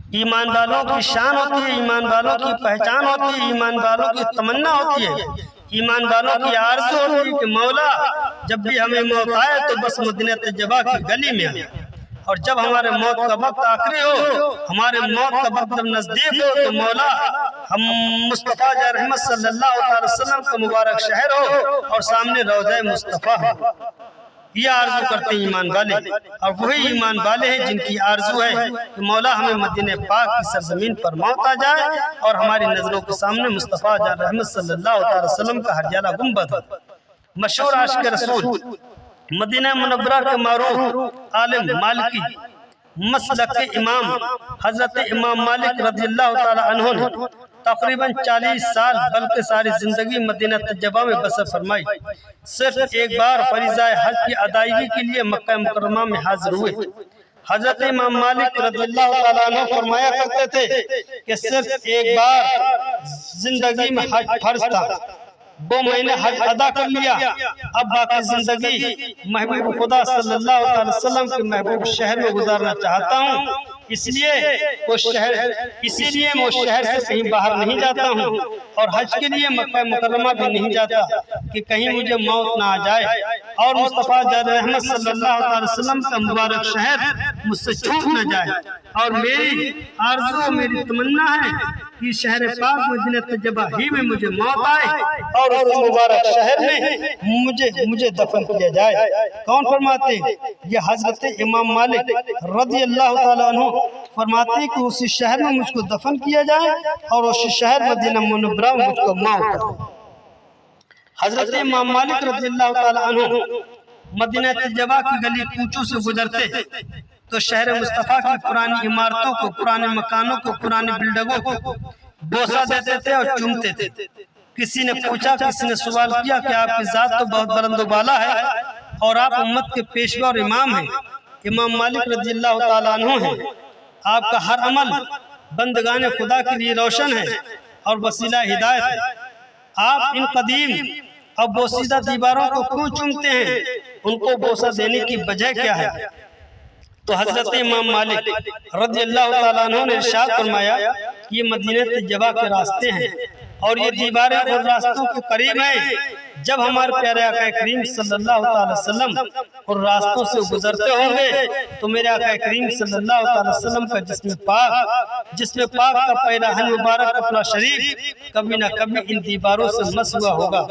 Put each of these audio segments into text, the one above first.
ایمان والوں کی شان ہوتی ہے، ایمان والوں کی پہچان ہوتی ہے، ایمان والوں کی تمنا ہوتی ہے، ایمان والوں کی آرزو ہوتی ہے کہ مولا جب بھی ہمیں موت آئے تو بس مدینہ طیبہ کی گلی میں آئے، اور جب ہمارے موت کا وقت آخری ہو، ہمارے موت کا وقت جب نزدیک ہو تو مولا ہم مصطفیٰ جا رحمت صلی اللہ علیہ وسلم کا مبارک شہر ہو اور سامنے روضہ مصطفیٰ ہو۔ یہ آرزو کرتے ہیں ایمان والے، اور وہی ایمان والے ہیں جن کی آرزو ہے کہ مولا ہمیں مدینہ پاک کی سرزمین پر موت آ جائے اور ہماری نظروں کے سامنے مصطفیٰ جا رحمت صلی اللہ علیہ وسلم کا ہرجالہ گنبد ہو۔ مشہور عاشق رسول مدینہ منورہ کے معروف عالم مالکی مسلک کے امام حضرت امام مالک رضی اللہ تعالی عنہ نے تقریباً 40 سال بلکہ ساری زندگی مدینہ طیبہ میں بسر فرمائی۔ صرف ایک بار فریضہ حج کی ادائیگی کے لیے مکہ مکرمہ میں حاضر ہوئے۔ حضرت امام مالک رضی اللہ تعالیٰ عنہ فرمایا کرتے تھے کہ صرف ایک بار زندگی میں حج فرض تھا، 2 مہینے حج ادا کر لیا، اب باقی زندگی محبوب خدا صلی اللہ علیہ وسلم کے محبوب شہر میں گزارنا چاہتا ہوں، اس لیے میں وہ شہر سے کہیں باہر نہیں جاتا ہوں اور حج کے لیے مکہ مکرمہ بھی نہیں جاتا کہ کہیں مجھے موت نہ آ جائے اور مصطفیٰ جان رحمت صلی اللہ علیہ وسلم کا مبارک شہر مجھ سے چھوٹ نہ جائے۔ اور میری آرزو میری تمنا ہے کہ شہر پاک مدینہ طیبہ ہی میں مجھے موت آئے اور اس مبارک شہر میں مجھے دفن کیا جائے۔ کون فرماتے ہیں؟ یہ حضرت امام مالک رضی اللہ تعالیٰ عنہ فرماتے ہیں کہ اسی شہر میں مجھ کو دفن کیا جائے اور اسی شہر مدینہ منورہ میں مجھ کو موت آئے۔ حضرت امام مالک رضی اللہ تعالیٰ عنہ مدینہ طیبہ کی گلی کوچوں سے گزرتے تو شہر مصطفیٰ کی پرانی عمارتوں کو، پرانے مکانوں کو، پرانی بلڈنگوں کو بوسہ دیتے تھے اور چومتے تھے۔ کسی نے پوچھا، کسی نے سوال کیا کہ آپ کی ذات تو بہت بلند و بالا ہے اور آپ امت کے پیشوا اور امام ہیں، امام مالک رضی اللہ تعالیٰ عنہ ہیں، آپ کا ہر عمل بندگان خدا کے لیے روشن ہے اور وسیلہ ہدایت ہے، آپ ان قدیم اور بوسیدہ دیواروں کو کیوں چومتے ہیں؟ ان کو بوسہ دینے کی وجہ کیا ہے؟ تو حضرت امام مالک رضی اللہ تعالیٰ عنہ نے ارشاد فرمایا یہ مدینہ طیبہ کے راستے ہیں اور یہ دیواریں اور راستوں کے قریب ہیں۔ جب ہمارے پیارے آقا کریم صلی اللہ علیہ وسلم اور راستوں سے گزرتے ہوں گے تو میرے آقا کریم صلی اللہ علیہ وسلم کا جسم پاک کا پیراہن مبارک اپنا شریف کبھی نہ کبھی ان دیواروں سے مس ہوا ہوگا،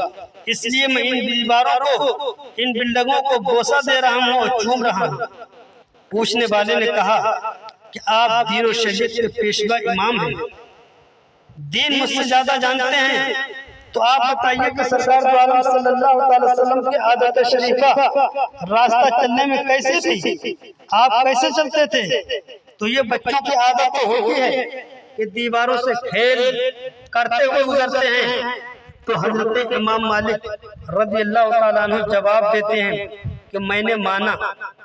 اس لیے میں ان دیواروں کو، ان بلڈنگوں کو بوسہ دے رہا ہوں اور چوم رہا ہوں۔ پوچھنے والے نے کہا کہ آپ دین و شریعت کے پیشوا امام ہیں، دین مجھ سے زیادہ جانتے ہیں، تو آپ بتائیے کہ سرکار دو عالم صلی اللہ علیہ وسلم کی عادت شریفہ راستہ چلنے میں کیسے تھی؟ آپ کیسے چلتے تھے؟ تو یہ بچوں کی عادت تو ہوتی ہے کہ دیواروں سے کھیل کرتے ہوئے گزرتے ہیں۔ تو حضرت امام مالک رضی اللہ تعالیٰ عنہ جواب دیتے ہیں کہ میں نے مانا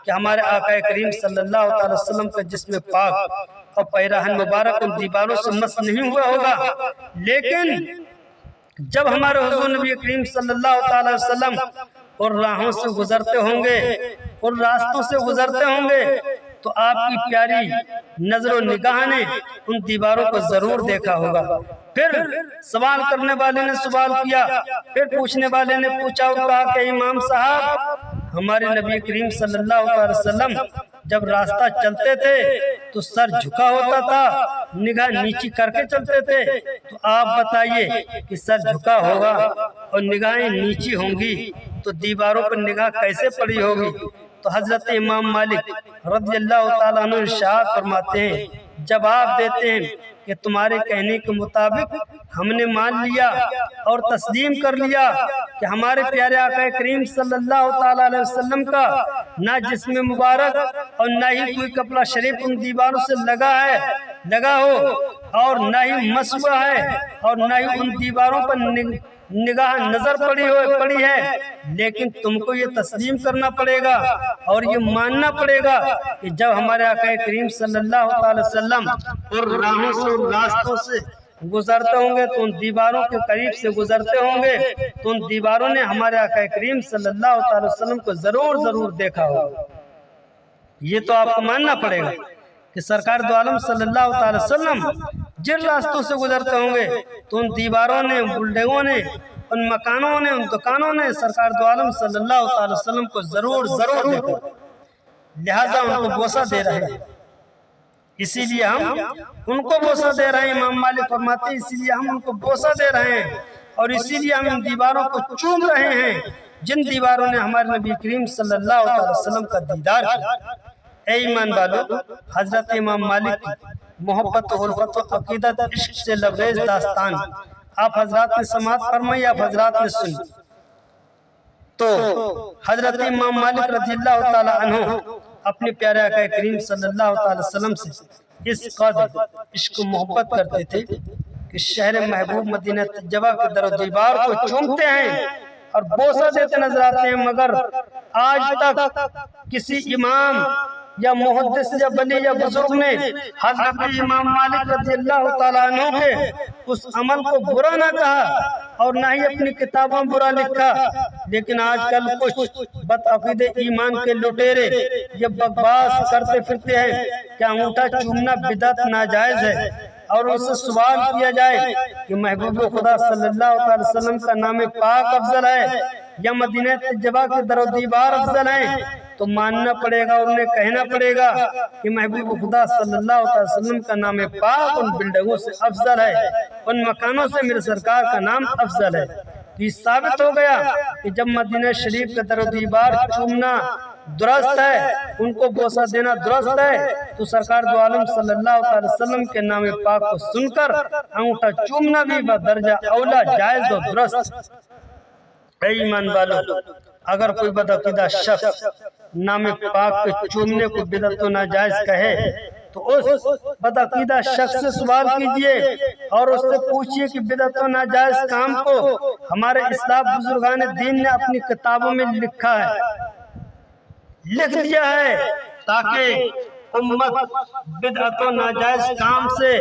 کہ ہمارے آقا کریم صلی اللہ علیہ وسلم کا جسم پاک اور پیراہن مبارک ان دیواروں سے مس نہیں ہوا ہوگا، لیکن جب ہمارے حضور نبی کریم صلی اللہ علیہ وسلم اور راہوں سے گزرتے ہوں گے اور راستوں سے گزرتے ہوں گے تو آپ کی پیاری نظر و نگاہ نے ان دیواروں کو ضرور دیکھا ہوگا۔ پھر سوال کرنے والے نے سوال کیا، پھر پوچھنے والے نے پوچھا اور کہا کہ امام صاحب ہمارے نبی کریم صلی اللہ علیہ وسلم جب راستہ چلتے تھے تو سر جھکا ہوتا تھا، نگاہ نیچی کر کے چلتے تھے، تو آپ بتائیے کہ سر جھکا ہوگا اور نگاہیں نیچی ہوں گی تو دیواروں پر نگاہ کیسے پڑی ہوگی؟ تو حضرت امام مالک رضی اللہ تعالیٰ عنہ ارشاد فرماتے ہیں، جواب دیتے ہیں کہ تمہارے کہنے کے مطابق ہم نے مان لیا اور تسلیم کر لیا کہ ہمارے پیارے آقا کریم صلی اللہ تعالیٰ علیہ وسلم کا نہ جسم مبارک اور نہ ہی کوئی کپڑا شریف ان دیواروں سے لگا ہو اور نہ ہی مس ہوا ہے اور نہ ہی ان دیواروں پر نگاہ نظر پڑی ہے، لیکن تم کو یہ تسلیم کرنا پڑے گا اور یہ ماننا پڑے گا کہ جب ہمارے آقا کریم صلی اللہ علیہ وسلم اور راہوں سے اور راستوں سے گزرتے ہوں گے تو ان دیواروں کے قریب سے گزرتے ہوں گے تو ان دیواروں نے ہمارے آقا کریم صلی اللہ علیہ وسلم کو ضرور دیکھا ہوگا۔ یہ تو آپ کو ماننا پڑے گا۔ کہ سرکار دو عالم صلی اللہ تعالی وسلم جن راستوں سے گزرتے ہوں گے تو ان دیواروں نے، بلڈنگوں نے، ان مکانوں نے، ان دکانوں نے سرکار دو عالم صلی اللہ تعالی وسلم کو ضرور دیکھا، لہذا ان کو بوسہ دے رہے ہیں، اسی لیے ہم ان کو بوسہ دے رہے ہیں۔ امام مالک فرماتے ہیں اسی لیے ہم ان کو بوسہ دے رہے ہیں، اور اسی لیے ہم ان دیواروں کو چوم رہے ہیں جن دیواروں نے ہمارے نبی کریم صلی اللہ علیہ وسلم کا دیدار کیا۔ اے ایمان والو، حضرت امام مالک کی محبت و الفت و عقیدت عشق سے لبریز داستان آپ حضرات نے سماعت فرمائی، آپ حضرات نے سنی، تو حضرت امام مالک رضی اللہ تعالی عنہ اپنے پیارے آقا کریم صلی اللہ تعالی وسلم سے اس قدر عشق و محبت کرتے تھے کہ شہر محبوب مدینہ طیبہ کے در و دیوار کو چومتے ہیں اور بوسہ دیتے نظر آتے ہیں، مگر آج تک کسی امام یا محدث یا ولی یا بزرگ نے حضرت امام مالک رضی اللہ تعالیٰ عنہ کے اس عمل کو برا نہ کہا اور نہ ہی اپنی کتابوں برا لکھا، لیکن آج کل کچھ بدعقیدہ ایمان کے لٹیرے یہ بکواس کرتے پھرتے ہیں کہ انگوٹھا چومنا بدعت ناجائز ہے، اور اس سے سوال کیا جائے کہ محبوب خدا صلی اللہ علیہ وسلم کا نام پاک افضل ہے یا مدینہ طیبہ کے در و دیوار افضل ہیں، تو ماننا پڑے گا اور انہیں کہنا پڑے گا کہ محبوب خدا صلی اللہ علیہ وسلم کا نام پاک ان بلڈنگوں سے افضل ہے، ان مکانوں سے میرے سرکار کا نام افضل ہے۔ تو یہ ثابت ہو گیا کہ جب مدینہ شریف کا در و دیوار چومنا درست ہے، ان کو بوسہ دینا درست ہے، تو سرکار دو عالم صلی اللہ علیہ وسلم کے نام پاک کو سن کر انگوٹھا چومنا بھی بدرجہ اولا جائز و درست۔ اے ایمان والو، اگر کوئی بدعقیدہ شخص نام پاک کے چومنے کو بدعت و ناجائز کہے تو اس بدعقیدہ شخص سے سوال کیجئے اور اس سے پوچھئے کہ بدعت و ناجائز کام کو ہمارے اسلاف بزرگان دین نے اپنی کتابوں میں لکھ دیا ہے تاکہ امت بدعت و ناجائز کام سے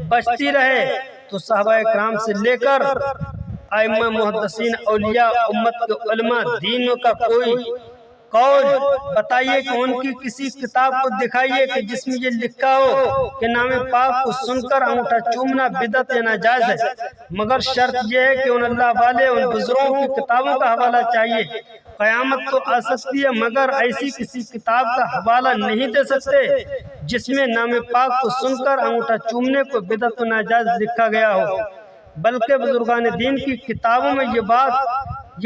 بچتی رہے، تو صحابہ اکرام سے لے کر ائمہ محدثین اولیاء امت کے علماء دین کا کوئی قول بتائیے کہ ان کی کسی کتاب کو دکھائیے کہ جس میں یہ لکھا ہو کہ نام پاک کو سن کر انگوٹھا چومنا بدعت یا ناجائز ہے، مگر شرط یہ ہے کہ ان اللہ والے ان بزرگوں کی کتابوں کا حوالہ چاہیے۔ قیامت تو آ سکتی ہے مگر ایسی کسی کتاب کا حوالہ نہیں دے سکتے جس میں نام پاک کو سن کر انگوٹھا چومنے کو بدعت و ناجائز لکھا گیا ہو، بلکہ بزرگان دین کی کتابوں میں یہ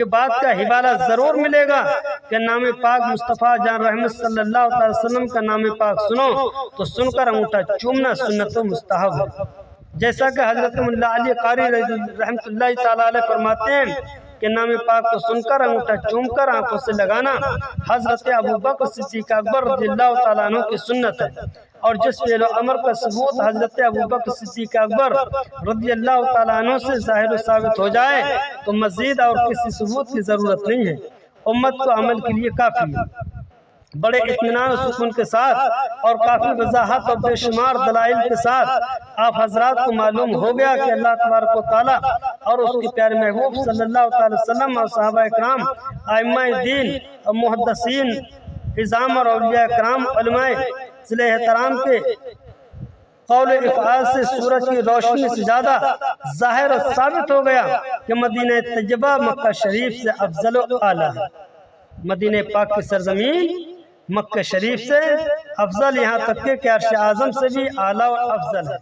بات کا حوالہ ضرور ملے گا کہ نام پاک مصطفیٰ جان رحمت صلی اللہ علیہ وسلم کا نام پاک سنو تو سن کر انگوٹھا چومنا سنت و مستحب ہے، جیسا کہ حضرت مولانا علی قاری رحمت اللہ تعالیٰ علیہ فرماتے ہیں کہ نام پاک کو سن کر انگوٹھا چوم کر آنکھوں سے لگانا حضرت ابوبکر صدیق اکبر رضی اللہ تعالیٰ عنہ کی سنت ہے، اور جس فعل و امر کا ثبوت حضرت ابوبکر صدیق اکبر رضی اللہ تعالیٰ عنہ سے ظاہر و ثابت ہو جائے تو مزید اور کسی ثبوت کی ضرورت نہیں ہے، امت کو عمل کے لیے کافی ہے۔ بڑے اطمینان و سکون کے ساتھ اور کافی وضاحت اور بے شمار دلائل کے ساتھ آپ حضرات کو معلوم ہو گیا کہ اللہ تبارک و تعالیٰ اور اس کے پیارے محبوب صلی اللہ علیہ وسلم اور صحابہ اکرام ائمہ دین اور محدثین عظام اور اولیاء اکرام علماء ذی احترام کے قول افعال سے سورج کی روشنی سے زیادہ ظاہر اور ثابت ہو گیا کہ مدینہ طیبہ مکہ شریف سے افضل و اعلیٰ ہے۔ مدینہ پاک کی سرزمین مکہ شریف سے افضل، یہاں تک کہ عرش اعظم سے بھی اعلیٰ اور افضل ہے۔